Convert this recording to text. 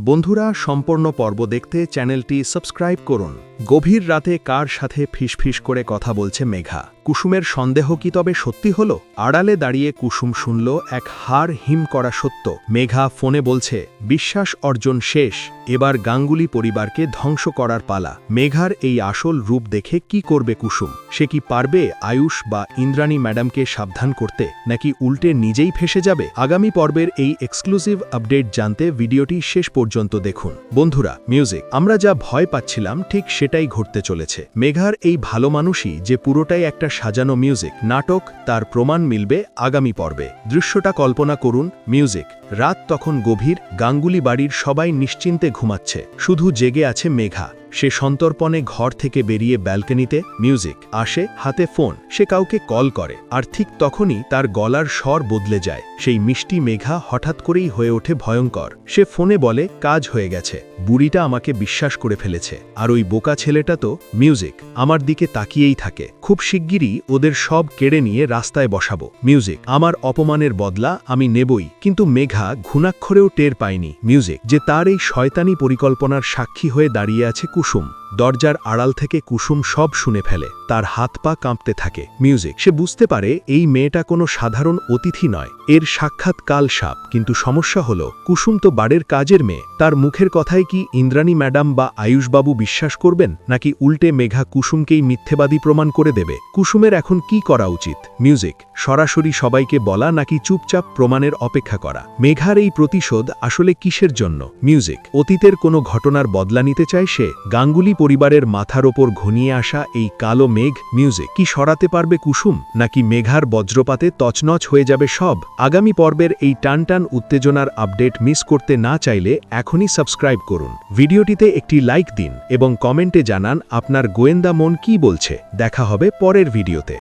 বন্ধুরা, সম্পূর্ণ পর্ব দেখতে চ্যানেলটি সাবস্ক্রাইব করুন। গভীর রাতে কার সাথে ফিসফিস করে কথা বলছে মেঘা? কুসুমের সন্দেহ কি তবে সত্যি হলো? আড়ালে দাঁড়িয়ে কুসুম শুনল এক হাড় হিম করা সত্য। মেঘা ফোনে বলছে, বিশ্বাস অর্জন শেষ, এবার গাঙ্গুলি পরিবারকে ধ্বংস করার পালা। মেঘার এই আসল রূপ দেখে কি করবে কুসুম? সে কি পারবে আয়ুষ বা ইন্দ্রাণী ম্যাডামকে সাবধান করতে, নাকি উল্টে নিজেই ফেসে যাবে? আগামী পর্বের এই এক্সক্লুসিভ আপডেট জানতে ভিডিওটি শেষ পর্যন্ত দেখুন। বন্ধুরা, মিউজিক, আমরা যা ভয় পাচ্ছিলাম ঠিক সেটাই ঘটতে চলেছে। মেঘার এই ভালো মানুষই যে পুরোটাই একটা সাজানো মিউজিক নাটক, তার প্রমাণ মিলবে আগামী পর্বে। দৃশ্যটা কল্পনা করুন। মিউজিক, রাত তখন গভীর, গাঙ্গুলি বাড়ির সবাই নিশ্চিন্তে ঘুমাচ্ছে, শুধু জেগে আছে মেঘা। সে সন্তর্পণে ঘর থেকে বেরিয়ে ব্যালকনিতে। মিউজিক আসে, হাতে ফোন। সে কাউকে কল করে, আর ঠিক তখনই তার গলার স্বর বদলে যায়। সেই মিষ্টি মেঘা হঠাৎ করেই হয়ে ওঠে ভয়ঙ্কর। সে ফোনে বলে, কাজ হয়ে গেছে, বুড়িটা আমাকে বিশ্বাস করে ফেলেছে, আর ওই বোকা ছেলেটা তো। মিউজিক আমার দিকে তাকিয়েই থাকে, খুব শিগগিরই ওদের সব কেড়ে নিয়ে রাস্তায় বসাবো। মিউজিক আমার অপমানের বদলা আমি নেবই। কিন্তু মেঘা ঘুণাক্ষরেও টের পায়নি মিউজিক যে তার এই শয়তানি পরিকল্পনার সাক্ষী হয়ে দাঁড়িয়ে আছে কুসুম। দরজার আড়াল থেকে কুসুম সব শুনে ফেলে, তার হাত পা কাঁপতে থাকে। মিউজিক সে বুঝতে পারে এই মেয়েটা কোনো সাধারণ অতিথি নয়, এর সাক্ষাৎ কাল সাপ। কিন্তু সমস্যা হলো, কুসুম তো বাড়ির কাজের মেয়ে। তার মুখের কথায় কি ইন্দ্রাণী ম্যাডাম বা আয়ুষবাবু বিশ্বাস করবেন, নাকি উল্টে মেঘা কুসুমকেই মিথ্যেবাদী প্রমাণ করে দেবে? কুসুমের এখন কি করা উচিত? মিউজিক সরাসরি সবাইকে বলা, নাকি চুপচাপ প্রমাণের অপেক্ষা করা? মেঘার এই প্রতিশোধ আসলে কিসের জন্য? মিউজিক অতীতের কোনো ঘটনার বদলা নিতে চায় সে। গাঙ্গুলি পরিবারের মাথার ওপর ঘনিয়ে আসা এই কালো মেঘ। মিউজিক কি সরাতে পারবে কুসুম, নাকি মেঘার বজ্রপাতে তছনছ হয়ে যাবে সব? আগামী পর্বের এই টানটান উত্তেজনার আপডেট মিস করতে না চাইলে এখনই সাবস্ক্রাইব করুন, ভিডিওটিতে একটি লাইক দিন এবং কমেন্টে জানান আপনার গোয়েন্দা মন কি বলছে। দেখা হবে পরের ভিডিওতে।